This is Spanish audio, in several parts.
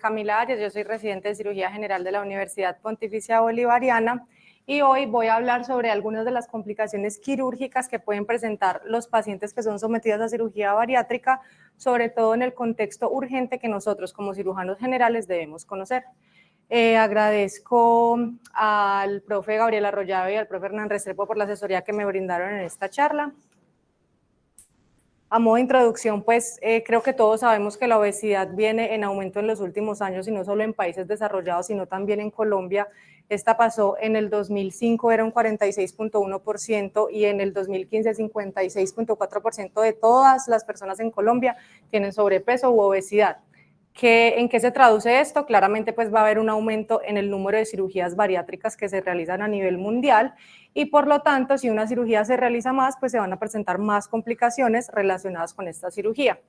Camila Arias, yo soy residente de cirugía general de la Universidad Pontificia Bolivariana y hoy voy a hablar sobre algunas de las complicaciones quirúrgicas que pueden presentar los pacientes que son sometidos a cirugía bariátrica, sobre todo en el contexto urgente que nosotros como cirujanos generales debemos conocer. Agradezco al profe Gabriel Arroyave y al profe Hernán Restrepo por la asesoría que me brindaron en esta charla. A modo de introducción, pues creo que todos sabemos que la obesidad viene en aumento en los últimos años y no solo en países desarrollados, sino también en Colombia. Esta pasó en el 2005, era un 46.1% y en el 2015 56.4% de todas las personas en Colombia tienen sobrepeso u obesidad. ¿En qué se traduce esto? Claramente pues va a haber un aumento en el número de cirugías bariátricas que se realizan a nivel mundial y por lo tanto si una cirugía se realiza más pues se van a presentar más complicaciones relacionadas con esta cirugía.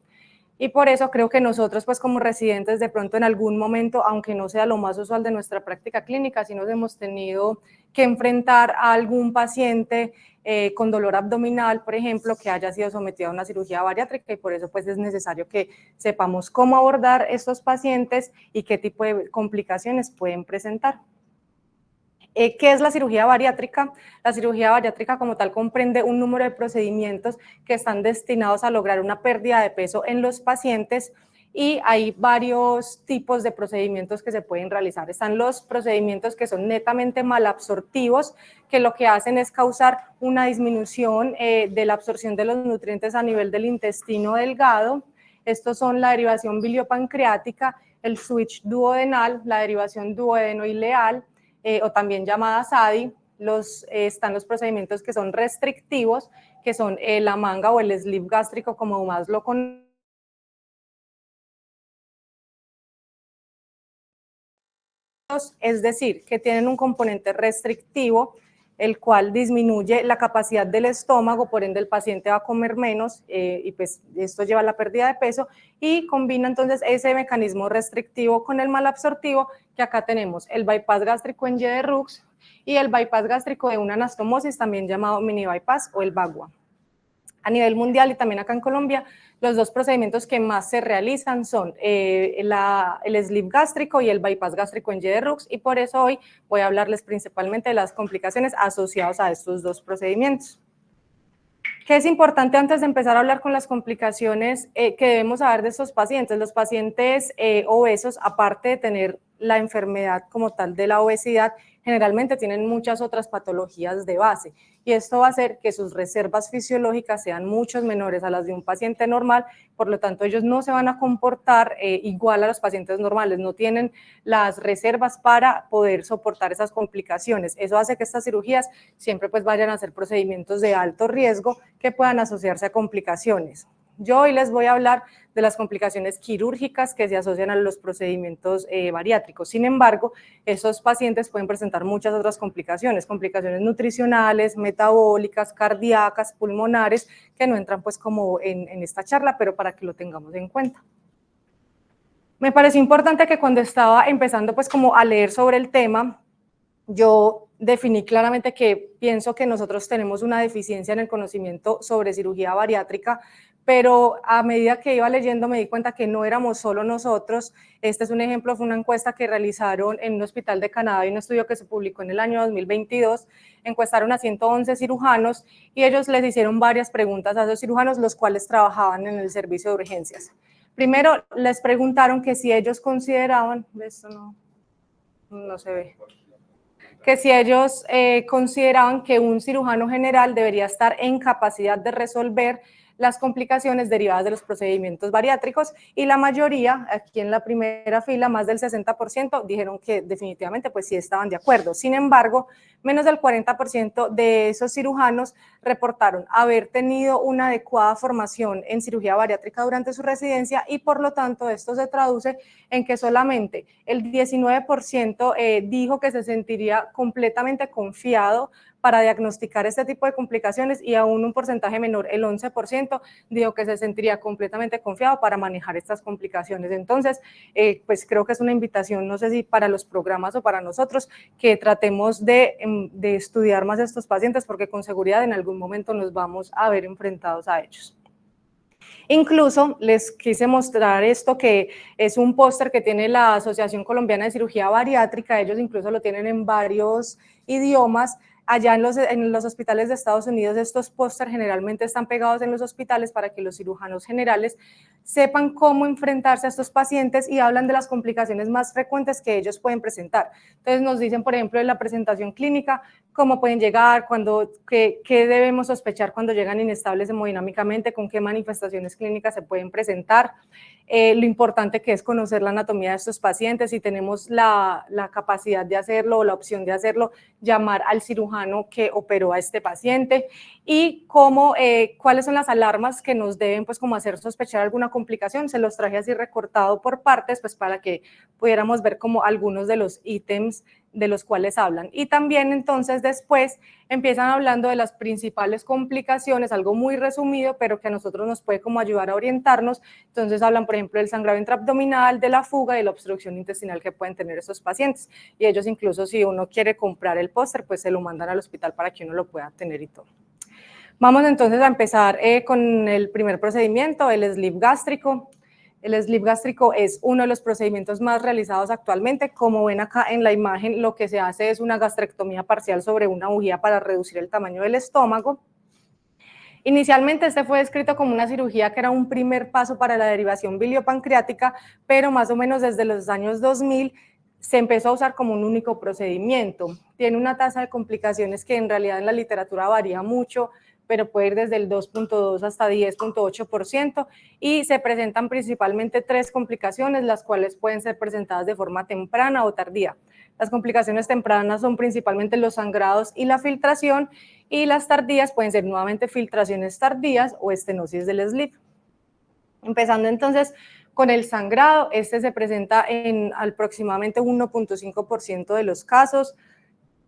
Y por eso creo que nosotros pues como residentes de pronto en algún momento, aunque no sea lo más usual de nuestra práctica clínica, sí nos hemos tenido que enfrentar a algún paciente con dolor abdominal, por ejemplo, que haya sido sometido a una cirugía bariátrica y por eso pues es necesario que sepamos cómo abordar estos pacientes y qué tipo de complicaciones pueden presentar. ¿Qué es la cirugía bariátrica? La cirugía bariátrica como tal comprende un número de procedimientos que están destinados a lograr una pérdida de peso en los pacientes y hay varios tipos de procedimientos que se pueden realizar. Están los procedimientos que son netamente malabsortivos, que lo que hacen es causar una disminución de la absorción de los nutrientes a nivel del intestino delgado. Estos son la derivación biliopancreática, el switch duodenal, la derivación duodeno-ileal, o también llamada SADI. Están los procedimientos que son restrictivos, que son la manga o el sleeve gástrico, como más lo conocemos. Es decir, que tienen un componente restrictivo, el cual disminuye la capacidad del estómago, por ende el paciente va a comer menos y pues esto lleva a la pérdida de peso y combina entonces ese mecanismo restrictivo con el malabsortivo, que acá tenemos el bypass gástrico en Y de Rux y el bypass gástrico de una anastomosis, también llamado mini bypass o el BAGWA. A nivel mundial y también acá en Colombia, los dos procedimientos que más se realizan son el sleeve gástrico y el bypass gástrico en Y de Rux, y por eso hoy voy a hablarles principalmente de las complicaciones asociadas a estos dos procedimientos. ¿Qué es importante antes de empezar a hablar con las complicaciones que debemos saber de estos pacientes? Los pacientes obesos, aparte de tener la enfermedad como tal de la obesidad, generalmente tienen muchas otras patologías de base y esto va a hacer que sus reservas fisiológicas sean mucho menores a las de un paciente normal, por lo tanto ellos no se van a comportar igual a los pacientes normales, no tienen las reservas para poder soportar esas complicaciones. Eso hace que estas cirugías siempre pues vayan a ser procedimientos de alto riesgo que puedan asociarse a complicaciones. Yo hoy les voy a hablar de las complicaciones quirúrgicas que se asocian a los procedimientos bariátricos. Sin embargo, esos pacientes pueden presentar muchas otras complicaciones nutricionales, metabólicas, cardíacas, pulmonares, que no entran pues como en esta charla, pero para que lo tengamos en cuenta. Me pareció importante que cuando estaba empezando pues como a leer sobre el tema, yo definí claramente que pienso que nosotros tenemos una deficiencia en el conocimiento sobre cirugía bariátrica, pero a medida que iba leyendo me di cuenta que no éramos solo nosotros. Este es un ejemplo, fue una encuesta que realizaron en un hospital de Canadá y un estudio que se publicó en el año 2022, encuestaron a 111 cirujanos y ellos les hicieron varias preguntas a esos cirujanos, los cuales trabajaban en el servicio de urgencias. Primero les preguntaron que si ellos consideraban, esto no se ve, que si ellos consideraban que un cirujano general debería estar en capacidad de resolver las complicaciones derivadas de los procedimientos bariátricos y la mayoría, aquí en la primera fila, más del 60%, dijeron que definitivamente pues sí estaban de acuerdo. Sin embargo, menos del 40% de esos cirujanos reportaron haber tenido una adecuada formación en cirugía bariátrica durante su residencia y por lo tanto esto se traduce en que solamente el 19% dijo que se sentiría completamente confiado para diagnosticar este tipo de complicaciones y aún un porcentaje menor, el 11%, dijo que se sentiría completamente confiado para manejar estas complicaciones. Entonces, pues creo que es una invitación, no sé si para los programas o para nosotros, que tratemos de estudiar más a estos pacientes porque con seguridad en algún momento nos vamos a ver enfrentados a ellos. Incluso les quise mostrar esto, que es un póster que tiene la Asociación Colombiana de Cirugía Bariátrica. Ellos incluso lo tienen en varios idiomas. Allá en los hospitales de Estados Unidos, estos pósters generalmente están pegados en los hospitales para que los cirujanos generales sepan cómo enfrentarse a estos pacientes, y hablan de las complicaciones más frecuentes que ellos pueden presentar. Entonces nos dicen, por ejemplo, en la presentación clínica, cómo pueden llegar, qué debemos sospechar cuando llegan inestables hemodinámicamente, con qué manifestaciones clínicas se pueden presentar, lo importante que es conocer la anatomía de estos pacientes, si tenemos la capacidad de hacerlo o la opción de hacerlo, llamar al cirujano que operó a este paciente, y cuáles son las alarmas que nos deben pues como hacer sospechar alguna complicación. Se los traje así recortado por partes, pues para que pudiéramos ver como algunos de los ítems de los cuales hablan. Y también entonces después empiezan hablando de las principales complicaciones, algo muy resumido, pero que a nosotros nos puede como ayudar a orientarnos. Entonces hablan, por ejemplo, del sangrado intraabdominal, de la fuga y la obstrucción intestinal que pueden tener estos pacientes. Y ellos incluso, si uno quiere comprar el póster, pues se lo mandan al hospital para que uno lo pueda tener y todo. Vamos entonces a empezar con el primer procedimiento, el sleeve gástrico. El sleeve gástrico es uno de los procedimientos más realizados actualmente. Como ven acá en la imagen, lo que se hace es una gastrectomía parcial sobre una bujía para reducir el tamaño del estómago. Inicialmente este fue descrito como una cirugía que era un primer paso para la derivación biliopancreática, pero más o menos desde los años 2000 se empezó a usar como un único procedimiento. Tiene una tasa de complicaciones que en realidad en la literatura varía mucho, pero puede ir desde el 2.2 hasta 10.8%, y se presentan principalmente 3 complicaciones, las cuales pueden ser presentadas de forma temprana o tardía. Las complicaciones tempranas son principalmente los sangrados y la filtración, y las tardías pueden ser nuevamente filtraciones tardías o estenosis del sleeve. Empezando entonces con el sangrado, este se presenta en aproximadamente 1.5% de los casos.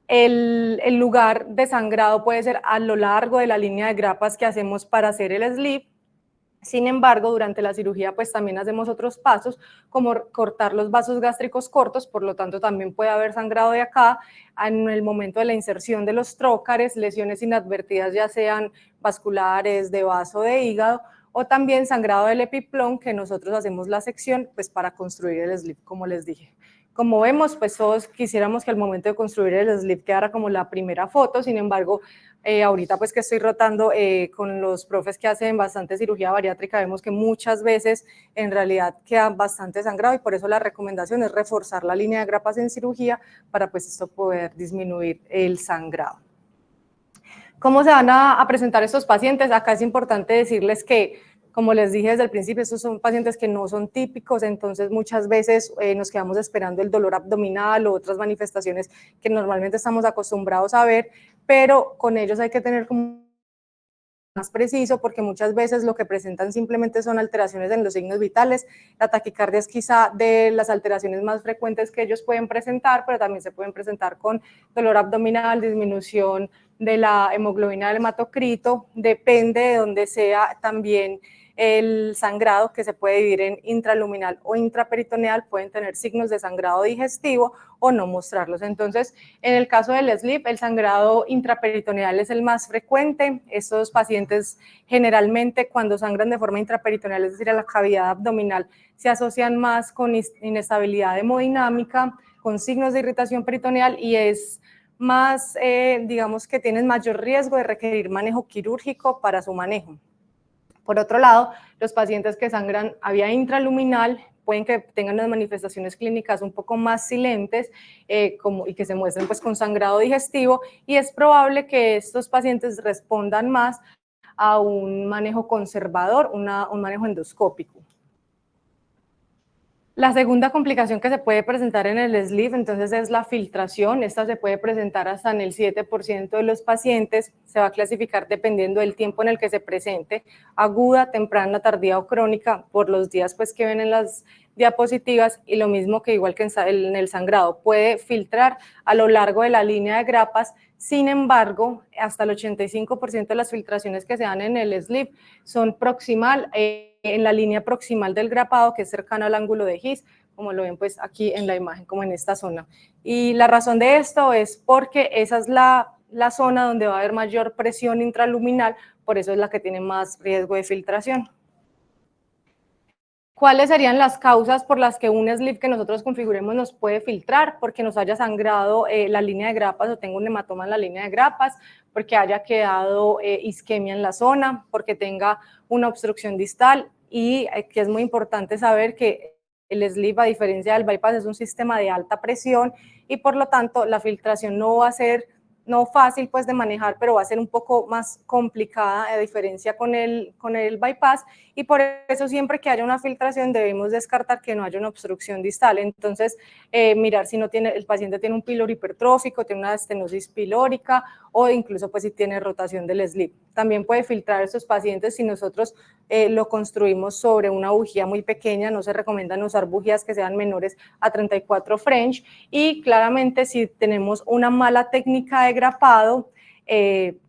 El lugar de sangrado puede ser a lo largo de la línea de grapas que hacemos para hacer el sleeve. Sin embargo, durante la cirugía pues también hacemos otros pasos, como cortar los vasos gástricos cortos, por lo tanto también puede haber sangrado de acá. En el momento de la inserción de los trócares, lesiones inadvertidas ya sean vasculares, de vaso, de hígado, o también sangrado del epiplón, que nosotros hacemos la sección pues para construir el sleeve, como les dije. Como vemos, pues todos quisiéramos que al momento de construir el sleeve quedara como la primera foto. Sin embargo, ahorita pues que estoy rotando con los profes que hacen bastante cirugía bariátrica, vemos que muchas veces en realidad queda bastante sangrado, y por eso la recomendación es reforzar la línea de grapas en cirugía para pues esto poder disminuir el sangrado. ¿Cómo se van a presentar estos pacientes? Acá es importante decirles que, como les dije desde el principio, estos son pacientes que no son típicos, entonces muchas veces nos quedamos esperando el dolor abdominal o otras manifestaciones que normalmente estamos acostumbrados a ver, pero con ellos hay que tener como más preciso, porque muchas veces lo que presentan simplemente son alteraciones en los signos vitales. La taquicardia es quizá de las alteraciones más frecuentes que ellos pueden presentar, pero también se pueden presentar con dolor abdominal, disminución de la hemoglobina del hematocrito, depende de donde sea también el sangrado, que se puede dividir en intraluminal o intraperitoneal, pueden tener signos de sangrado digestivo o no mostrarlos. Entonces, en el caso del sleeve, el sangrado intraperitoneal es el más frecuente. Estos pacientes generalmente cuando sangran de forma intraperitoneal, es decir, a la cavidad abdominal, se asocian más con inestabilidad hemodinámica, con signos de irritación peritoneal, y es más, digamos que tienen mayor riesgo de requerir manejo quirúrgico para su manejo. Por otro lado, los pacientes que sangran a vía intraluminal pueden que tengan unas manifestaciones clínicas un poco más silentes y que se muestren pues con sangrado digestivo, y es probable que estos pacientes respondan más a un manejo conservador, un manejo endoscópico. La segunda complicación que se puede presentar en el sleeve entonces es la filtración. Esta se puede presentar hasta en el 7% de los pacientes. Se va a clasificar dependiendo del tiempo en el que se presente, aguda, temprana, tardía o crónica, por los días pues que ven en las diapositivas, y lo mismo que igual que en el sangrado, puede filtrar a lo largo de la línea de grapas. Sin embargo, hasta el 85% de las filtraciones que se dan en el sleeve son proximal, en la línea proximal del grapado, que es cercano al ángulo de His, como lo ven pues aquí en la imagen, como en esta zona. Y la razón de esto es porque esa es la zona donde va a haber mayor presión intraluminal, por eso es la que tiene más riesgo de filtración. ¿Cuáles serían las causas por las que un sleeve que nosotros configuremos nos puede filtrar? Porque nos haya sangrado la línea de grapas o tenga un hematoma en la línea de grapas, porque haya quedado isquemia en la zona, porque tenga una obstrucción distal, y que es muy importante saber que el sleeve, a diferencia del bypass, es un sistema de alta presión y por lo tanto la filtración no va a ser no fácil pues de manejar, pero va a ser un poco más complicada a diferencia con el bypass, y por eso siempre que haya una filtración debemos descartar que no haya una obstrucción distal. Entonces, mirar si no tiene, el paciente tiene un píloro hipertrófico, tiene una estenosis pilórica o incluso pues si tiene rotación del sleeve. También puede filtrar a estos pacientes si nosotros lo construimos sobre una bujía muy pequeña. No se recomiendan usar bujías que sean menores a 34 French, y claramente si tenemos una mala técnica de grapado,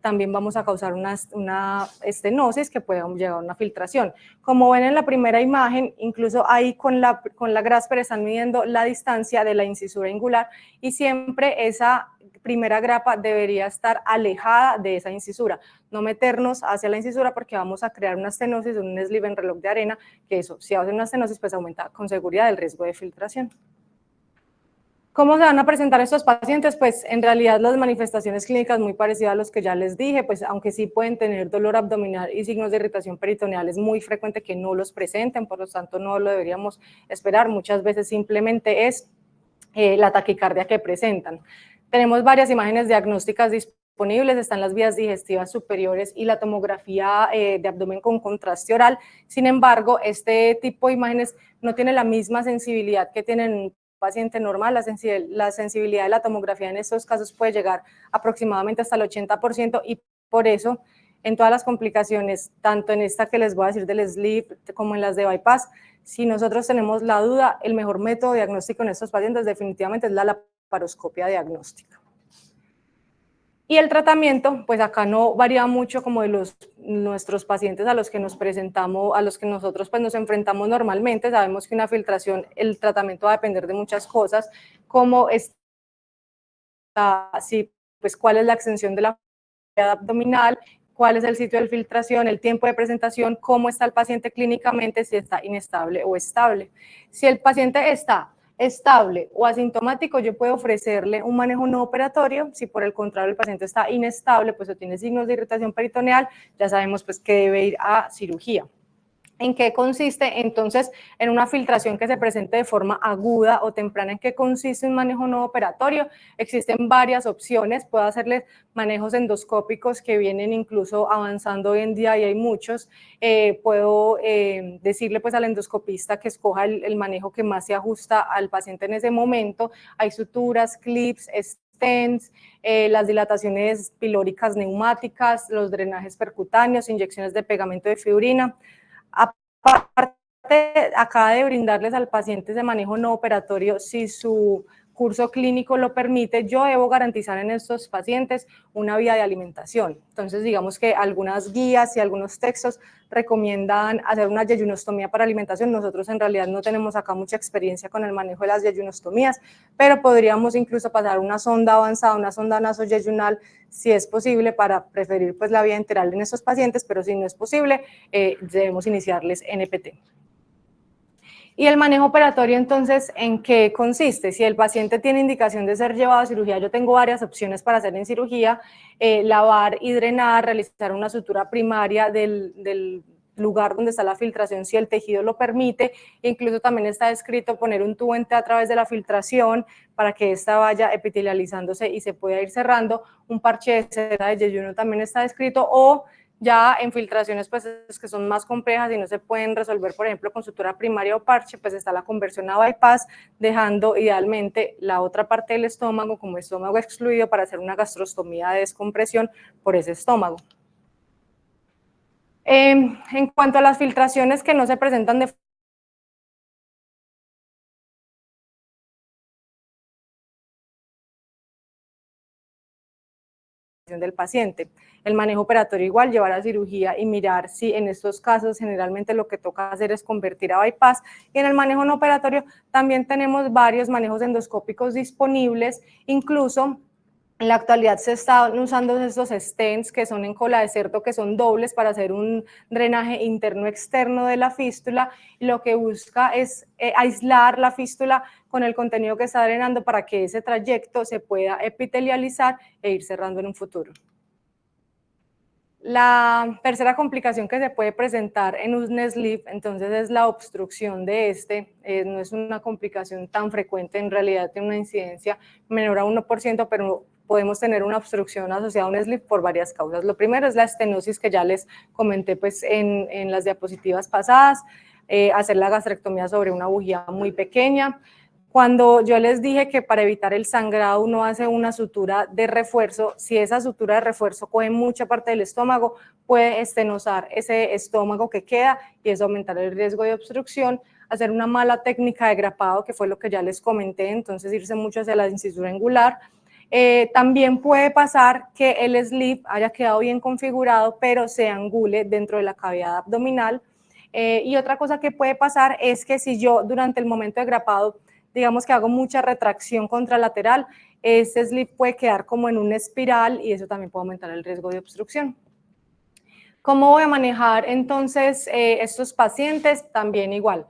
también vamos a causar una estenosis que puede llegar a una filtración. Como ven en la primera imagen, incluso ahí con la Grasper están midiendo la distancia de la incisura ingular, y siempre esa primera grapa debería estar alejada de esa incisura, no meternos hacia la incisura porque vamos a crear una estenosis, un sleeve en reloj de arena, que eso, si hace una estenosis, pues aumenta con seguridad el riesgo de filtración. ¿Cómo se van a presentar estos pacientes? Pues en realidad las manifestaciones clínicas muy parecidas a los que ya les dije, pues aunque sí pueden tener dolor abdominal y signos de irritación peritoneal, es muy frecuente que no los presenten, por lo tanto no lo deberíamos esperar. Muchas veces simplemente es la taquicardia que presentan. Tenemos varias imágenes diagnósticas disponibles, están las vías digestivas superiores y la tomografía de abdomen con contraste oral. Sin embargo, este tipo de imágenes no tiene la misma sensibilidad que tienen un paciente normal. La sensibilidad de la tomografía en estos casos puede llegar aproximadamente hasta el 80%, y por eso en todas las complicaciones, tanto en esta que les voy a decir del sleeve como en las de bypass, si nosotros tenemos la duda, el mejor método diagnóstico en estos pacientes definitivamente es la laparoscopia diagnóstica. Y el tratamiento, pues acá no varía mucho como de nuestros pacientes a los que nos presentamos, a los que nosotros pues nos enfrentamos normalmente. Sabemos que una filtración, el tratamiento va a depender de muchas cosas, como pues cuál es la extensión de la abdominal, cuál es el sitio de filtración, el tiempo de presentación, cómo está el paciente clínicamente, si está inestable o estable. Si el paciente está estable o asintomático, yo puedo ofrecerle un manejo no operatorio. Si por el contrario el paciente está inestable, pues o tiene signos de irritación peritoneal, ya sabemos pues que debe ir a cirugía. ¿En qué consiste? Entonces, en una filtración que se presente de forma aguda o temprana, ¿en qué consiste un manejo no operatorio? Existen varias opciones. Puedo hacerles manejos endoscópicos que vienen incluso avanzando hoy en día, y hay muchos. Puedo decirle pues al endoscopista que escoja el manejo que más se ajusta al paciente en ese momento. Hay suturas, clips, stents, las dilataciones pilóricas neumáticas, los drenajes percutáneos, inyecciones de pegamento de fibrina. Aparte, acá de brindarles al paciente ese manejo no operatorio, si su curso clínico lo permite, yo debo garantizar en estos pacientes una vía de alimentación. Entonces, digamos que algunas guías y algunos textos recomiendan hacer una yeyunostomía para alimentación. Nosotros en realidad no tenemos acá mucha experiencia con el manejo de las yeyunostomías, pero podríamos incluso pasar una sonda avanzada, una sonda nasoyeyunal, si es posible, para preferir pues la vía enteral en estos pacientes, pero si no es posible, debemos iniciarles NPT. Y el manejo operatorio, entonces, ¿en qué consiste? Si el paciente tiene indicación de ser llevado a cirugía, yo tengo varias opciones para hacer en cirugía: lavar y drenar, realizar una sutura primaria del lugar donde está la filtración, si el tejido lo permite. Incluso también está descrito poner un tubo en T a través de la filtración para que esta vaya epitelializándose y se pueda ir cerrando. Un parche de cera de yeyuno también está descrito, o ya en filtraciones pues que son más complejas y no se pueden resolver, por ejemplo, con sutura primaria o parche, pues está la conversión a bypass, dejando idealmente la otra parte del estómago como estómago excluido para hacer una gastrostomía de descompresión por ese estómago. En cuanto a las filtraciones que no se presentan de del paciente, el manejo operatorio igual, llevar a cirugía y mirar si en estos casos generalmente lo que toca hacer es convertir a bypass. Y en el manejo no operatorio también tenemos varios manejos endoscópicos disponibles, incluso En la actualidad se están usando estos stents que son en cola de cerdo, que son dobles para hacer un drenaje interno-externo de la fístula, y lo que busca es aislar la fístula con el contenido que está drenando para que ese trayecto se pueda epitelializar e ir cerrando en un futuro. La tercera complicación que se puede presentar en un sleeve, entonces, es la obstrucción de este. No es una complicación tan frecuente, en realidad tiene una incidencia menor a 1%, pero podemos tener una obstrucción asociada a un sleeve por varias causas. Lo primero es la estenosis, que ya les comenté pues, en las diapositivas pasadas, hacer la gastrectomía sobre una bujía muy pequeña. Cuando yo les dije que para evitar el sangrado uno hace una sutura de refuerzo, si esa sutura de refuerzo coge mucha parte del estómago, puede estenosar ese estómago que queda y eso aumentar el riesgo de obstrucción. Hacer una mala técnica de grapado, que fue lo que ya les comenté, entonces irse mucho hacia la incisura angular. También puede pasar que el sleeve haya quedado bien configurado, pero se angule dentro de la cavidad abdominal. Y otra cosa que puede pasar es que si yo durante el momento de grapado, digamos que hago mucha retracción contralateral, ese sleeve puede quedar como en una espiral y eso también puede aumentar el riesgo de obstrucción. ¿Cómo voy a manejar entonces estos pacientes? También igual.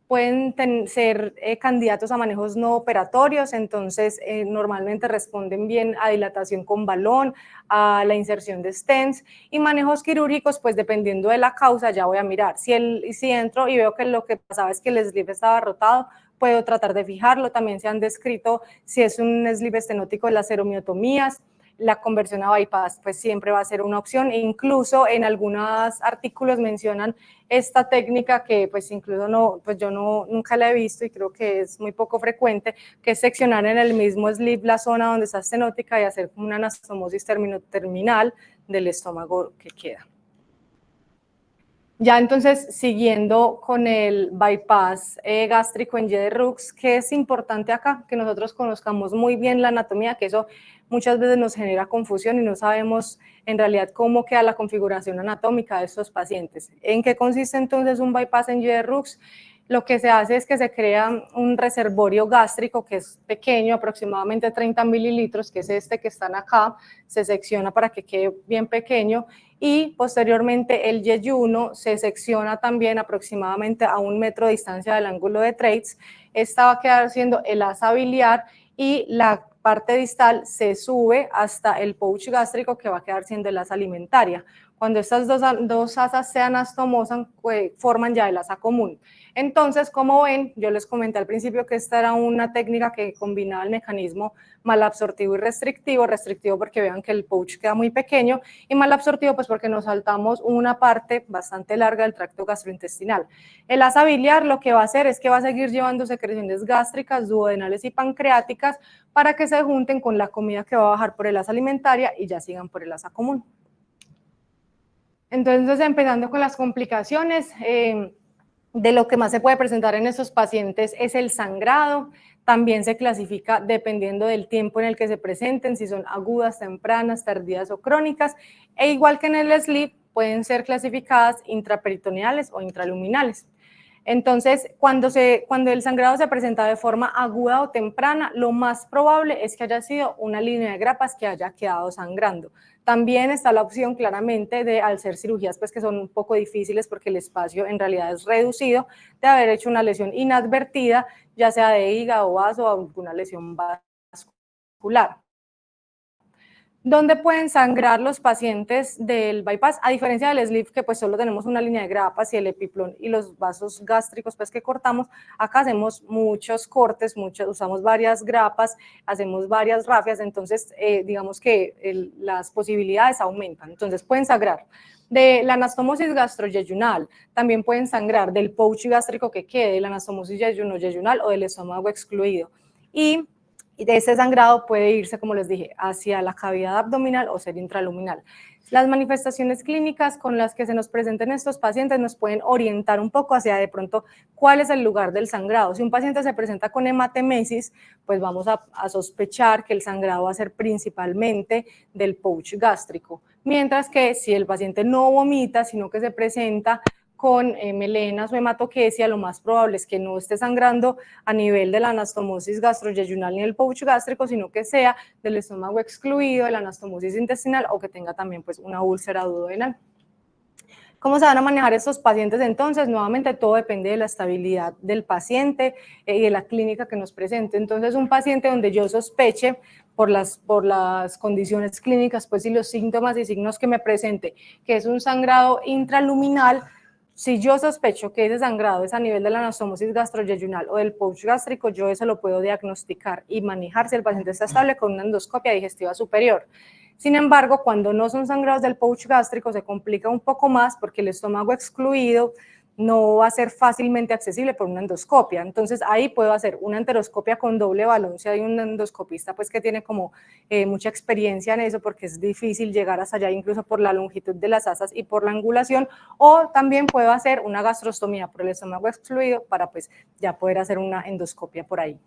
Pueden ser candidatos a manejos no operatorios, entonces normalmente responden bien a dilatación con balón, a la inserción de stents, y manejos quirúrgicos, pues dependiendo de la causa ya voy a mirar. Si entro y veo que lo que pasaba es que el sleeve estaba rotado, puedo tratar de fijarlo. También se han descrito si es un sleeve estenótico, las seromiotomías. La conversión a bypass pues siempre va a ser una opción, e incluso en algunos artículos mencionan esta técnica que pues incluso nunca la he visto y creo que es muy poco frecuente, que es seccionar en el mismo sleeve la zona donde está estenótica y hacer como una anastomosis terminal del estómago que queda. Ya entonces, siguiendo con el bypass gástrico en Y de Rux, ¿qué es importante acá? Que nosotros conozcamos muy bien la anatomía, que eso muchas veces nos genera confusión y no sabemos en realidad cómo queda la configuración anatómica de estos pacientes. ¿En qué consiste entonces un bypass en Y de Rux? Lo que se hace es que se crea un reservorio gástrico que es pequeño, aproximadamente 30 mililitros, que es este que están acá, se secciona para que quede bien pequeño, y posteriormente el yeyuno se secciona también aproximadamente a 1 metro de distancia del ángulo de Treitz. Esta va a quedar siendo el asa biliar y la parte distal se sube hasta el pouch gástrico, que va a quedar siendo el asa alimentaria. Cuando estas dos asas se anastomosan, forman ya el asa común. Entonces, como ven, yo les comenté al principio que esta era una técnica que combinaba el mecanismo malabsortivo y restrictivo. Restrictivo porque vean que el pouch queda muy pequeño, y malabsortivo pues porque nos saltamos una parte bastante larga del tracto gastrointestinal. El asa biliar lo que va a hacer es que va a seguir llevando secreciones gástricas, duodenales y pancreáticas para que se junten con la comida que va a bajar por el asa alimentaria y ya sigan por el asa común. Entonces, empezando con las complicaciones, de lo que más se puede presentar en estos pacientes es el sangrado. También se clasifica dependiendo del tiempo en el que se presenten, si son agudas, tempranas, tardías o crónicas, e igual que en el sleeve, pueden ser clasificadas intraperitoneales o intraluminales. Entonces, cuando el sangrado se presenta de forma aguda o temprana, lo más probable es que haya sido una línea de grapas que haya quedado sangrando. También está la opción claramente de, al ser cirugías pues que son un poco difíciles porque el espacio en realidad es reducido, de haber hecho una lesión inadvertida, ya sea de hígado, vaso o alguna lesión vascular. ¿Dónde pueden sangrar los pacientes del bypass? A diferencia del sleeve, que pues solo tenemos una línea de grapas y el epiplón y los vasos gástricos pues que cortamos, acá hacemos muchos cortes, usamos varias grapas, hacemos varias rafias, entonces digamos que las posibilidades aumentan. Entonces pueden sangrar de la anastomosis gastroyeyunal, también pueden sangrar del pouch gástrico que quede, de la anastomosis yeyunal o del estómago excluido. Y de ese sangrado puede irse, como les dije, hacia la cavidad abdominal o ser intraluminal. Las manifestaciones clínicas con las que se nos presenten estos pacientes nos pueden orientar un poco hacia de pronto cuál es el lugar del sangrado. Si un paciente se presenta con hematemesis, pues vamos a sospechar que el sangrado va a ser principalmente del pouch gástrico. Mientras que si el paciente no vomita, sino que se presenta con melenas o hematoquesia, lo más probable es que no esté sangrando a nivel de la anastomosis gastroyeyunal ni del pouch gástrico, sino que sea del estómago excluido, de la anastomosis intestinal o que tenga también pues una úlcera duodenal. ¿Cómo se van a manejar estos pacientes entonces? Nuevamente todo depende de la estabilidad del paciente y de la clínica que nos presente. Entonces un paciente donde yo sospeche por las condiciones clínicas pues y los síntomas y signos que me presente, que es un sangrado intraluminal, si yo sospecho que ese sangrado es a nivel de la anastomosis gastroyeyunal o del pouch gástrico, yo eso lo puedo diagnosticar y manejar si el paciente está estable con una endoscopia digestiva superior. Sin embargo, cuando no son sangrados del pouch gástrico se complica un poco más porque el estómago excluido no va a ser fácilmente accesible por una endoscopia. Entonces ahí puedo hacer una enteroscopia con doble balón si hay un endoscopista pues que tiene como mucha experiencia en eso porque es difícil llegar hasta allá incluso por la longitud de las asas y por la angulación, o también puedo hacer una gastrostomía por el estómago excluido para pues ya poder hacer una endoscopia por ahí.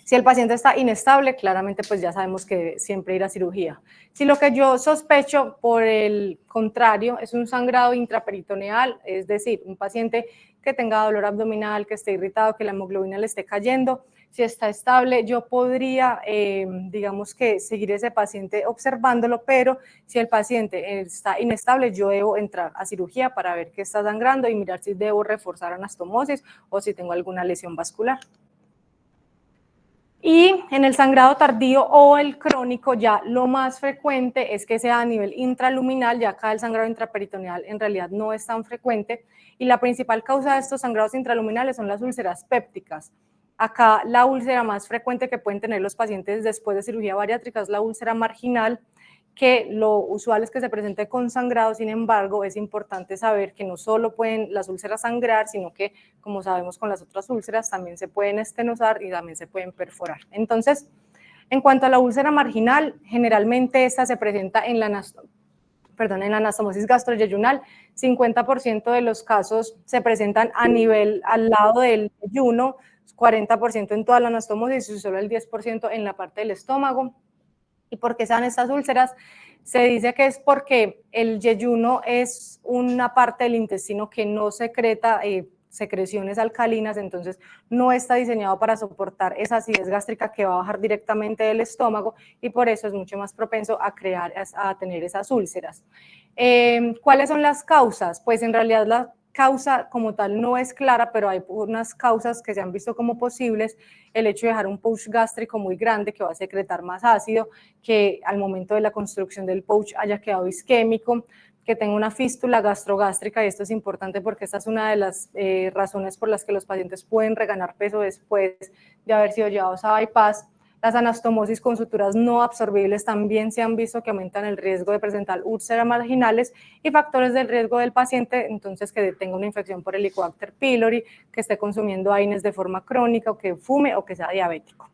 Si el paciente está inestable, claramente pues ya sabemos que siempre ir a cirugía. Si lo que yo sospecho, por el contrario, es un sangrado intraperitoneal, es decir, un paciente que tenga dolor abdominal, que esté irritado, que la hemoglobina le esté cayendo, si está estable, yo podría, digamos que seguir ese paciente observándolo, pero si el paciente está inestable, yo debo entrar a cirugía para ver qué está sangrando y mirar si debo reforzar anastomosis o si tengo alguna lesión vascular. Y en el sangrado tardío o el crónico ya lo más frecuente es que sea a nivel intraluminal, ya acá el sangrado intraperitoneal en realidad no es tan frecuente, y la principal causa de estos sangrados intraluminales son las úlceras pépticas. Acá la úlcera más frecuente que pueden tener los pacientes después de cirugía bariátrica es la úlcera marginal, que lo usual es que se presente con sangrado. Sin embargo, es importante saber que no solo pueden las úlceras sangrar, sino que, como sabemos con las otras úlceras, también se pueden estenosar y también se pueden perforar. Entonces, en cuanto a la úlcera marginal, generalmente esta se presenta en la anastomosis gastroyeyunal. 50% de los casos se presentan a nivel, al lado del yeyuno, 40% en toda la anastomosis y solo el 10% en la parte del estómago. ¿Y por qué se dan estas úlceras? Se dice que es porque el yeyuno es una parte del intestino que no secreta secreciones alcalinas, entonces no está diseñado para soportar esa acidez gástrica que va a bajar directamente del estómago, y por eso es mucho más propenso a tener esas úlceras. ¿Cuáles son las causas? Pues en realidad la causa como tal no es clara, pero hay unas causas que se han visto como posibles: el hecho de dejar un pouch gástrico muy grande que va a secretar más ácido, que al momento de la construcción del pouch haya quedado isquémico, que tenga una fístula gastrogástrica, y esto es importante porque esta es una de las razones por las que los pacientes pueden reganar peso después de haber sido llevados a bypass. Las anastomosis con suturas no absorbibles también se han visto que aumentan el riesgo de presentar úlceras marginales, y factores del riesgo del paciente, entonces que tenga una infección por Helicobacter pylori, que esté consumiendo AINES de forma crónica, o que fume, o que sea diabético.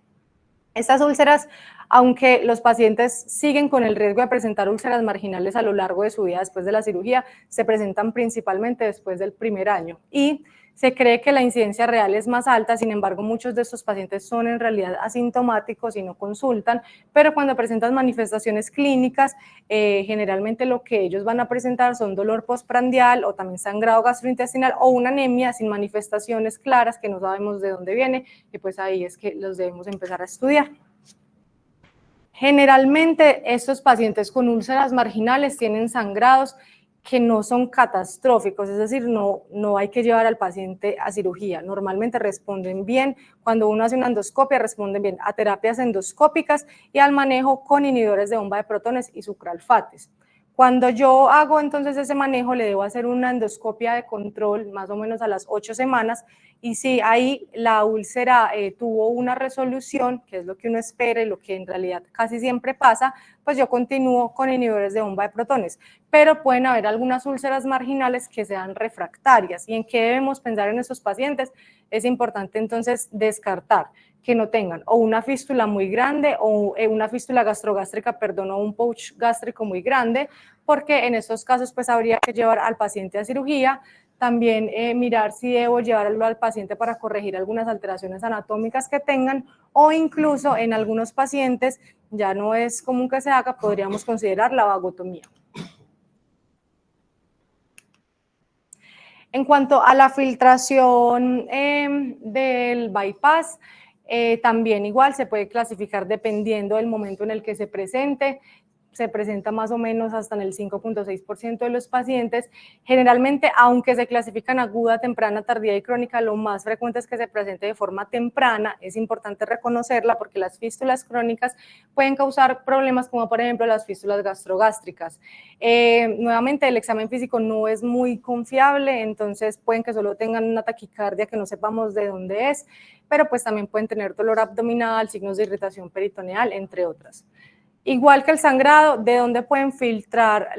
Estas úlceras, aunque los pacientes siguen con el riesgo de presentar úlceras marginales a lo largo de su vida después de la cirugía, se presentan principalmente después del primer año, y se cree que la incidencia real es más alta. Sin embargo, muchos de estos pacientes son en realidad asintomáticos y no consultan, pero cuando presentan manifestaciones clínicas, generalmente lo que ellos van a presentar son dolor postprandial o también sangrado gastrointestinal o una anemia sin manifestaciones claras que no sabemos de dónde viene, y pues ahí es que los debemos empezar a estudiar. Generalmente estos pacientes con úlceras marginales tienen sangrados que no son catastróficos, es decir, no hay que llevar al paciente a cirugía. Normalmente responden bien, cuando uno hace una endoscopia responden bien a terapias endoscópicas y al manejo con inhibidores de bomba de protones y sucralfates. Cuando yo hago entonces ese manejo, le debo hacer una endoscopia de control más o menos a las 8 semanas, y si ahí la úlcera tuvo una resolución, que es lo que uno espera y lo que en realidad casi siempre pasa, pues yo continúo con inhibidores de bomba de protones. Pero pueden haber algunas úlceras marginales que sean refractarias. ¿Y en qué debemos pensar en esos pacientes? Es importante entonces descartar que no tengan o una fístula muy grande o una fístula gastrogástrica, o un pouch gástrico muy grande, porque en estos casos pues habría que llevar al paciente a cirugía. También mirar si debo llevarlo al paciente para corregir algunas alteraciones anatómicas que tengan, o incluso en algunos pacientes, ya no es común que se haga, podríamos considerar la vagotomía. En cuanto a la filtración del bypass, también igual se puede clasificar dependiendo del momento en el que se presente. Se presenta más o menos hasta en el 5.6% de los pacientes. Generalmente, aunque se clasifican aguda, temprana, tardía y crónica, lo más frecuente es que se presente de forma temprana. Es importante reconocerla porque las fístulas crónicas pueden causar problemas como por ejemplo las fístulas gastrogástricas. Nuevamente, el examen físico no es muy confiable, entonces pueden que solo tengan una taquicardia que no sepamos de dónde es, pero pues también pueden tener dolor abdominal, signos de irritación peritoneal, entre otras. Igual que el sangrado, ¿de dónde pueden filtrar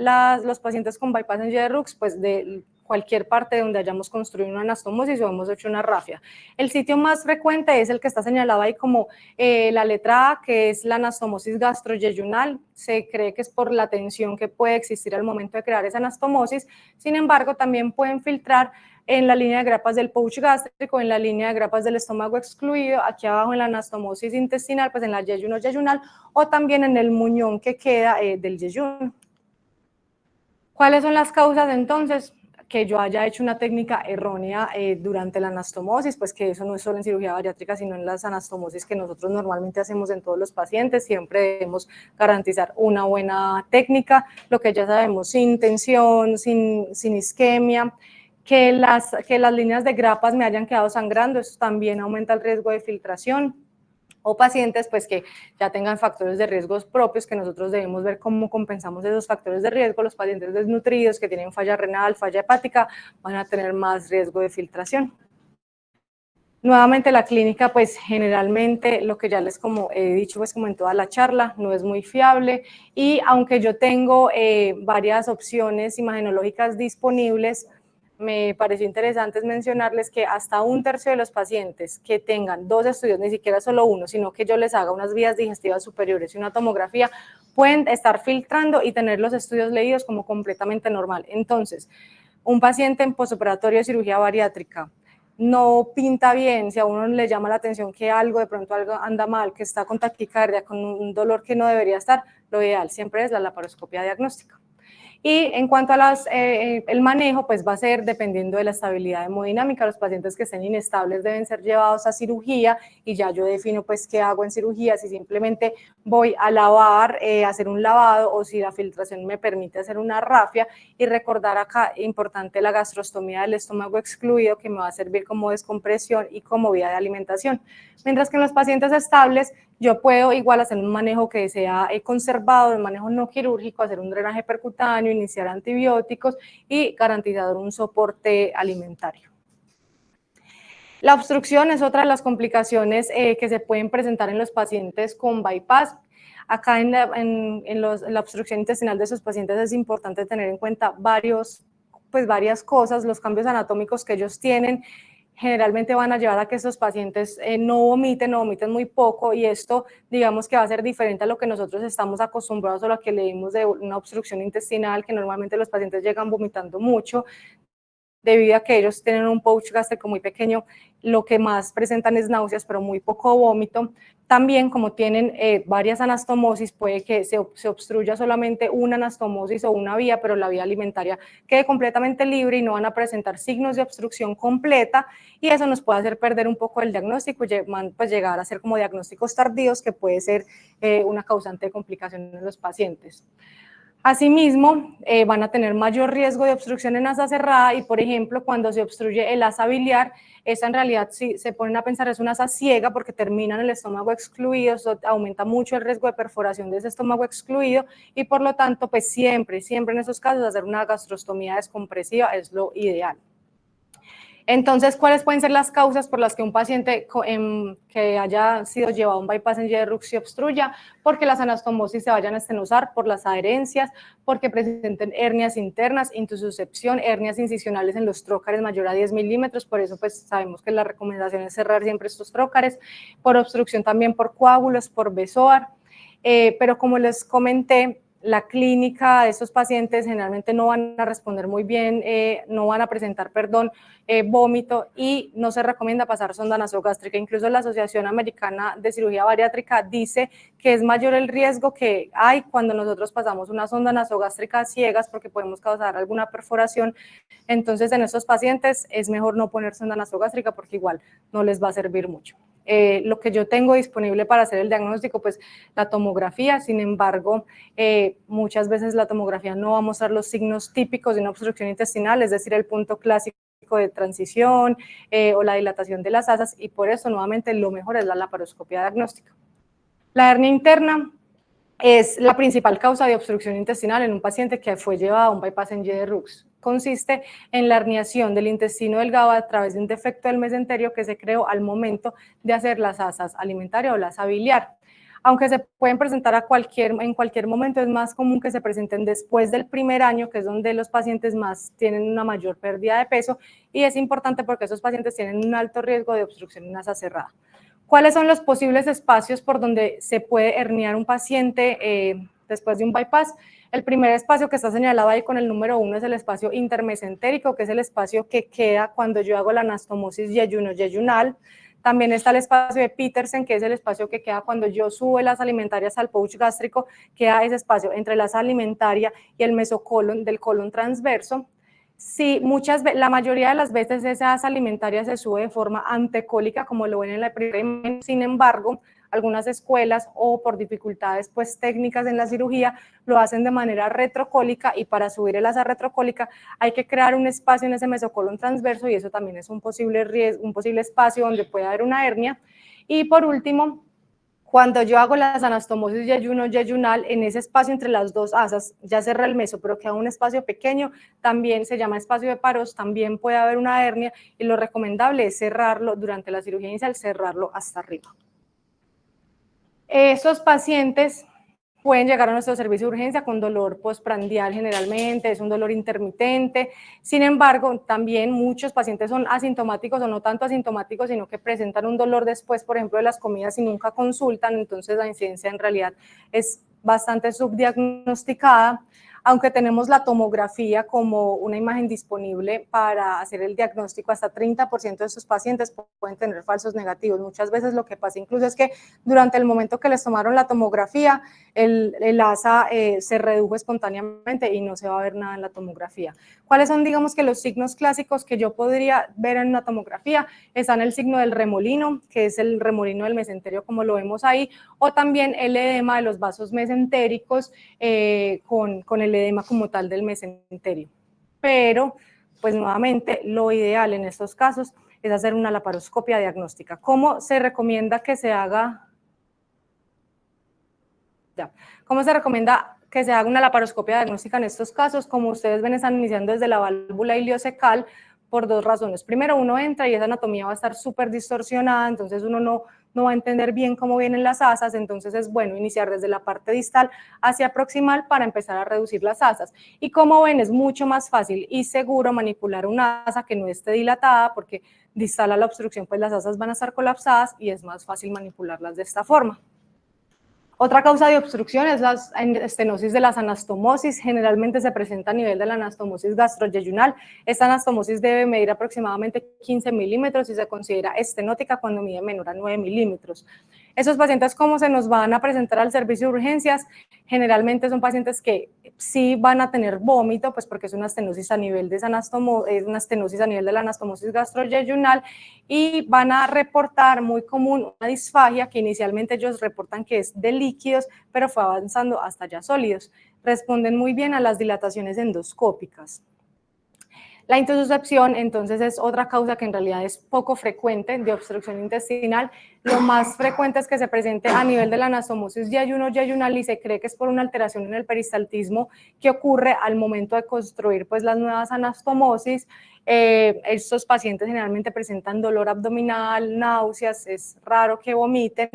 los pacientes con bypass en GRUX? Pues de cualquier parte donde hayamos construido una anastomosis o hemos hecho una rafia. El sitio más frecuente es el que está señalado ahí como la letra A, que es la anastomosis gastroyeyunal. Se cree que es por la tensión que puede existir al momento de crear esa anastomosis. Sin embargo, también pueden filtrar en la línea de grapas del pouch gástrico, en la línea de grapas del estómago excluido, aquí abajo en la anastomosis intestinal, pues en la yeyuno-yeyunal, o también en el muñón que queda del yeyuno. ¿Cuáles son las causas entonces? Que yo haya hecho una técnica errónea durante la anastomosis, pues que eso no es solo en cirugía bariátrica, sino en las anastomosis que nosotros normalmente hacemos en todos los pacientes. Siempre debemos garantizar una buena técnica, lo que ya sabemos, sin tensión, sin isquemia. Que las líneas de grapas me hayan quedado sangrando, eso también aumenta el riesgo de filtración. O pacientes pues que ya tengan factores de riesgos propios, que nosotros debemos ver cómo compensamos esos factores de riesgo. Los pacientes desnutridos que tienen falla renal, falla hepática, van a tener más riesgo de filtración. Nuevamente la clínica, pues generalmente lo que ya les como he dicho, pues como en toda la charla, no es muy fiable, y aunque yo tengo varias opciones imagenológicas disponibles, me pareció interesante mencionarles que hasta 1/3 de los pacientes que tengan 2 estudios, ni siquiera solo uno, sino que yo les haga unas vías digestivas superiores y una tomografía, pueden estar filtrando y tener los estudios leídos como completamente normal. Entonces, un paciente en postoperatorio de cirugía bariátrica no pinta bien, si a uno le llama la atención que algo, de pronto algo anda mal, que está con taquicardia, con un dolor que no debería estar, lo ideal siempre es la laparoscopia diagnóstica. Y en cuanto a el manejo, pues va a ser dependiendo de la estabilidad hemodinámica. Los pacientes que estén inestables deben ser llevados a cirugía y ya yo defino pues qué hago en cirugía, si simplemente voy a lavar, hacer un lavado, o si la filtración me permite hacer una rafia. Y recordar acá, importante, la gastrostomía del estómago excluido, que me va a servir como descompresión y como vía de alimentación. Mientras que en los pacientes estables, yo puedo igual hacer un manejo que sea conservado, un manejo no quirúrgico, hacer un drenaje percutáneo, iniciar antibióticos y garantizar un soporte alimentario. La obstrucción es otra de las complicaciones que se pueden presentar en los pacientes con bypass. Acá en la obstrucción intestinal de esos pacientes es importante tener en cuenta varias cosas. Los cambios anatómicos que ellos tienen generalmente van a llevar a que estos pacientes no vomiten muy poco, y esto digamos que va a ser diferente a lo que nosotros estamos acostumbrados, o lo que leímos de una obstrucción intestinal, que normalmente los pacientes llegan vomitando mucho. Debido a que ellos tienen un pouch gástrico muy pequeño, lo que más presentan es náuseas, pero muy poco vómito. También, como tienen varias anastomosis, puede que se obstruya solamente una anastomosis o una vía, pero la vía alimentaria quede completamente libre y no van a presentar signos de obstrucción completa, y eso nos puede hacer perder un poco el diagnóstico y pues llegar a ser como diagnósticos tardíos, que puede ser una causante de complicaciones en los pacientes. Asimismo, van a tener mayor riesgo de obstrucción en asa cerrada, y por ejemplo, cuando se obstruye el asa biliar, esa en realidad, si se ponen a pensar, es una asa ciega porque termina en el estómago excluido. Eso aumenta mucho el riesgo de perforación de ese estómago excluido, y por lo tanto, pues siempre en esos casos hacer una gastrostomía descompresiva es lo ideal. Entonces, ¿cuáles pueden ser las causas por las que un paciente que haya sido llevado a un bypass en GRUX se obstruya? Porque las anastomosis se vayan a estenosar, por las adherencias, porque presenten hernias internas, intususcepción, hernias incisionales en los trócares mayor a 10 milímetros. Por eso pues sabemos que la recomendación es cerrar siempre estos trócares. Por obstrucción también por coágulos, por besoar. Pero como les comenté, la clínica de estos pacientes generalmente no van a responder muy bien, no van a presentar, vómito, y no se recomienda pasar sonda nasogástrica. Incluso la Asociación Americana de Cirugía Bariátrica dice que es mayor el riesgo que hay cuando nosotros pasamos una sonda nasogástrica a ciegas, porque podemos causar alguna perforación. Entonces, en estos pacientes es mejor no poner sonda nasogástrica porque igual no les va a servir mucho. Lo que yo tengo disponible para hacer el diagnóstico, pues la tomografía. Sin embargo, muchas veces la tomografía no va a mostrar los signos típicos de una obstrucción intestinal, es decir, el punto clásico de transición o la dilatación de las asas, y por eso nuevamente lo mejor es la laparoscopia diagnóstica. La hernia interna es la principal causa de obstrucción intestinal en un paciente que fue llevado a un bypass en Y de Rux. Consiste en la herniación del intestino delgado a través de un defecto del mesenterio que se creó al momento de hacer las asas alimentaria o la asa biliar. Aunque se pueden presentar en cualquier momento, es más común que se presenten después del primer año, que es donde los pacientes más tienen una mayor pérdida de peso, y es importante porque esos pacientes tienen un alto riesgo de obstrucción en asa cerrada. ¿Cuáles son los posibles espacios por donde se puede herniar un paciente después de un bypass? El primer espacio que está señalado ahí con el número 1 es el espacio intermesentérico, que es el espacio que queda cuando yo hago la anastomosis yeyuno-yeyunal. También está el espacio de Petersen, que es el espacio que queda cuando yo subo las alimentarias al pouch gástrico, queda ese espacio entre la asa alimentaria y el mesocolon del colon transverso. Sí, la mayoría de las veces esa asa alimentaria se sube de forma antecólica, como lo ven en la primera imagen. Sin embargo, algunas escuelas o por dificultades pues técnicas en la cirugía lo hacen de manera retrocólica, y para subir el asa retrocólica hay que crear un espacio en ese mesocolon transverso, y eso también es un posible riesgo, un posible espacio donde puede haber una hernia. Y por último, cuando yo hago las anastomosis yeyuno-yeyunal, en ese espacio entre las dos asas ya cerré el meso, pero queda un espacio pequeño, también se llama espacio de Paros, también puede haber una hernia, y lo recomendable es cerrarlo durante la cirugía inicial, cerrarlo hasta arriba. Estos pacientes pueden llegar a nuestro servicio de urgencia con dolor postprandial, generalmente es un dolor intermitente. Sin embargo, también muchos pacientes son asintomáticos o no tanto asintomáticos, sino que presentan un dolor después, por ejemplo, de las comidas, y nunca consultan. Entonces la incidencia en realidad es bastante subdiagnosticada, aunque tenemos la tomografía como una imagen disponible para hacer el diagnóstico. Hasta 30% de estos pacientes pueden tener falsos negativos. Muchas veces lo que pasa incluso es que durante el momento que les tomaron la tomografía, el asa se redujo espontáneamente y no se va a ver nada en la tomografía. ¿Cuáles son, digamos, que los signos clásicos que yo podría ver en una tomografía? Están el signo del remolino, que es el remolino del mesenterio, como lo vemos ahí, o también el edema de los vasos mesentéricos con el edema como tal del mesenterio. Pero, pues nuevamente, lo ideal en estos casos es hacer una laparoscopia diagnóstica. ¿Cómo se recomienda que se haga? ¿Cómo se recomienda que se haga una laparoscopia diagnóstica en estos casos? Como ustedes ven, están iniciando desde la válvula iliocecal por dos razones. Primero, uno entra y esa anatomía va a estar súper distorsionada, entonces uno no va a entender bien cómo vienen las asas, entonces es bueno iniciar desde la parte distal hacia proximal para empezar a reducir las asas. Y como ven, es mucho más fácil y seguro manipular una asa que no esté dilatada, porque distal a la obstrucción, pues las asas van a estar colapsadas y es más fácil manipularlas de esta forma. Otra causa de obstrucción es la estenosis de las anastomosis. Generalmente se presenta a nivel de la anastomosis gastroyeyunal. Esta anastomosis debe medir aproximadamente 15 milímetros y se considera estenótica cuando mide menor a 9 milímetros. Esos pacientes, ¿cómo se nos van a presentar al servicio de urgencias? Generalmente son pacientes que sí van a tener vómito, pues porque es una estenosis a nivel de esa es una estenosis a nivel de la anastomosis gastroyeyunal, y van a reportar muy común una disfagia que inicialmente ellos reportan que es de líquidos, pero fue avanzando hasta ya sólidos. Responden muy bien a las dilataciones endoscópicas. La intususcepción, entonces, es otra causa que en realidad es poco frecuente de obstrucción intestinal. Lo más frecuente es que se presente a nivel de la anastomosis yeyuno-yeyunal, y se cree que es por una alteración en el peristaltismo que ocurre al momento de construir pues las nuevas anastomosis. Estos pacientes generalmente presentan dolor abdominal, náuseas, es raro que vomiten,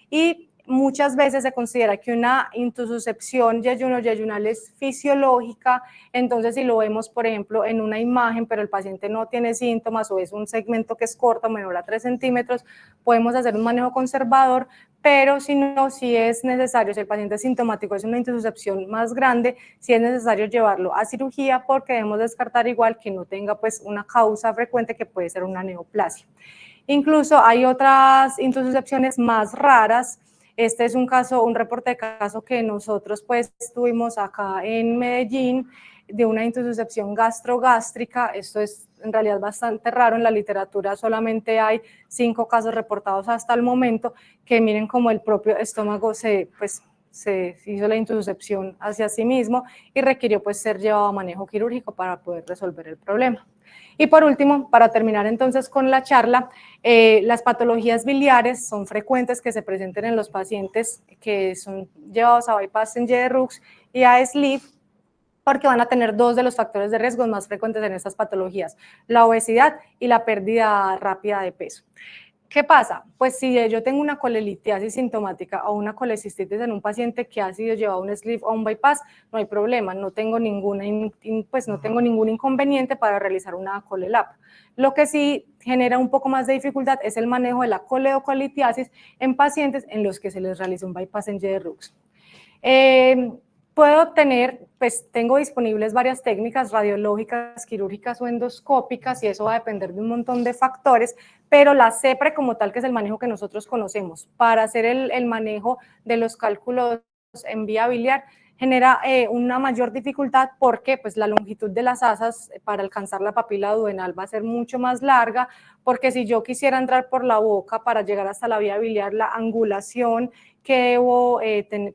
y muchas veces se considera que una intususcepción yeyuno-yeyunal es fisiológica. Entonces, si lo vemos, por ejemplo, en una imagen, pero el paciente no tiene síntomas o es un segmento que es corto, menor a 3 centímetros, podemos hacer un manejo conservador, pero si no, si es necesario, si el paciente es sintomático, es una intususcepción más grande, si es necesario llevarlo a cirugía porque debemos descartar igual que no tenga pues una causa frecuente que puede ser una neoplasia. Incluso hay otras intususcepciones más raras. Este es un caso, un reporte de caso que nosotros pues tuvimos acá en Medellín de una intususcepción gastrogástrica. Esto es en realidad bastante raro, en la literatura solamente hay 5 casos reportados hasta el momento, que miren cómo el propio estómago se hizo la intususcepción hacia sí mismo y requirió pues ser llevado a manejo quirúrgico para poder resolver el problema. Y por último, para terminar entonces con la charla, las patologías biliares son frecuentes que se presenten en los pacientes que son llevados a bypass en Y-de-Rux y a sleeve, porque van a tener 2 de los factores de riesgo más frecuentes en estas patologías, la obesidad y la pérdida rápida de peso. ¿Qué pasa? Pues si yo tengo una colelitiasis sintomática o una colecistitis en un paciente que ha sido llevado a un sleeve o un bypass, no hay problema, no tengo ningún inconveniente para realizar una colelap. Lo que sí genera un poco más de dificultad es el manejo de la coleocolitiasis en pacientes en los que se les realiza un bypass en Y-de-Rux. Puedo tener, pues tengo disponibles varias técnicas radiológicas, quirúrgicas o endoscópicas, y eso va a depender de un montón de factores, pero la CEPRE como tal, que es el manejo que nosotros conocemos, para hacer el manejo de los cálculos en vía biliar, genera una mayor dificultad porque pues, la longitud de las asas para alcanzar la papila duodenal va a ser mucho más larga, porque si yo quisiera entrar por la boca para llegar hasta la vía biliar, la angulación que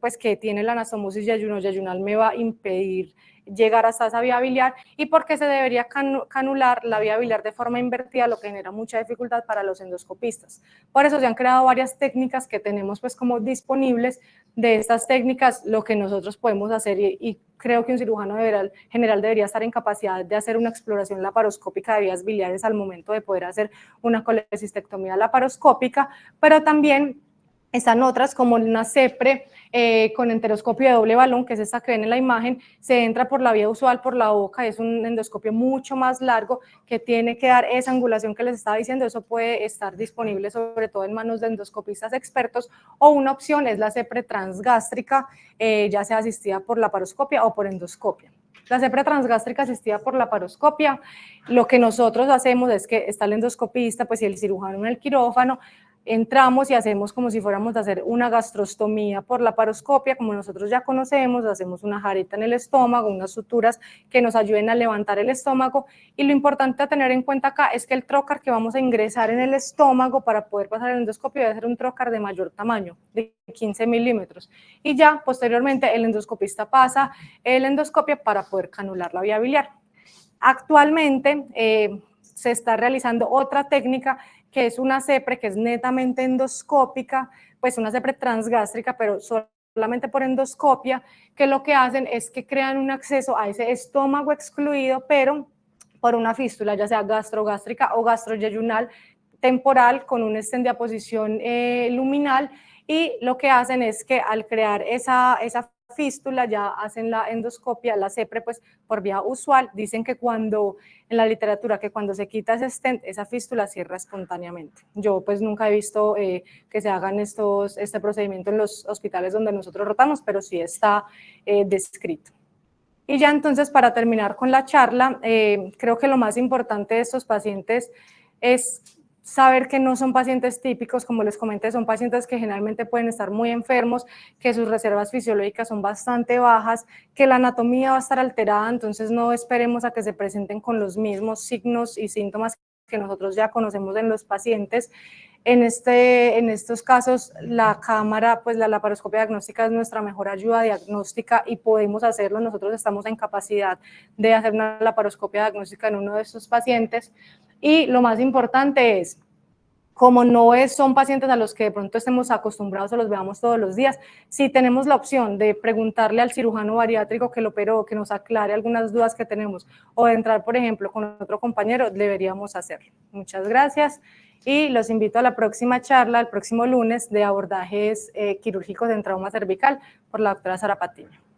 pues que tiene la anastomosis yayuno-yayunal me va a impedir llegar hasta esa vía biliar, y porque se debería canular la vía biliar de forma invertida, lo que genera mucha dificultad para los endoscopistas. Por eso se han creado varias técnicas que tenemos pues como disponibles. De estas técnicas, lo que nosotros podemos hacer, y creo que un cirujano general debería estar en capacidad de hacer una exploración laparoscópica de vías biliares al momento de poder hacer una colecistectomía laparoscópica, pero también están otras como una CEPRE con enteroscopio de doble balón, que es esta que ven en la imagen. Se entra por la vía usual, por la boca, es un endoscopio mucho más largo que tiene que dar esa angulación que les estaba diciendo. Eso puede estar disponible sobre todo en manos de endoscopistas expertos, o una opción es la CEPRE transgástrica, ya sea asistida por laparoscopia o por endoscopia. La CEPRE transgástrica asistida por laparoscopia, lo que nosotros hacemos es que está el endoscopista, pues y el cirujano en el quirófano, entramos y hacemos como si fuéramos a hacer una gastrostomía por laparoscopia, como nosotros ya conocemos, hacemos una jareta en el estómago, unas suturas que nos ayuden a levantar el estómago, y lo importante a tener en cuenta acá es que el trocar que vamos a ingresar en el estómago para poder pasar el endoscopio debe ser un trocar de mayor tamaño, de 15 milímetros, y ya posteriormente el endoscopista pasa el endoscopio para poder canular la vía biliar. Actualmente se está realizando otra técnica que es una CEPRE que es netamente endoscópica, pues una CEPRE transgástrica, pero solamente por endoscopia, que lo que hacen es que crean un acceso a ese estómago excluido, pero por una fístula, ya sea gastrogástrica o gastroyeyunal temporal, con un stent de aposición luminal, y lo que hacen es que al crear esa fístula ya hacen la endoscopia, la CEPRE pues por vía usual. Dicen que cuando, en la literatura, que cuando se quita ese stent, esa fístula cierra espontáneamente. Yo pues nunca he visto que se hagan este procedimiento en los hospitales donde nosotros rotamos, pero sí está descrito. Y ya entonces, para terminar con la charla, creo que lo más importante de estos pacientes es saber que no son pacientes típicos, como les comenté, son pacientes que generalmente pueden estar muy enfermos, que sus reservas fisiológicas son bastante bajas, que la anatomía va a estar alterada, entonces no esperemos a que se presenten con los mismos signos y síntomas que nosotros ya conocemos en los pacientes. En estos casos, la cámara, pues la laparoscopia diagnóstica es nuestra mejor ayuda diagnóstica y podemos hacerlo. Nosotros estamos en capacidad de hacer una laparoscopia diagnóstica en uno de estos pacientes. Y lo más importante es, como no son pacientes a los que de pronto estemos acostumbrados o los veamos todos los días, si tenemos la opción de preguntarle al cirujano bariátrico que lo operó, que nos aclare algunas dudas que tenemos, o de entrar, por ejemplo, con otro compañero, deberíamos hacerlo. Muchas gracias y los invito a la próxima charla, el próximo lunes, de abordajes quirúrgicos en trauma cervical por la doctora Sara Patiño.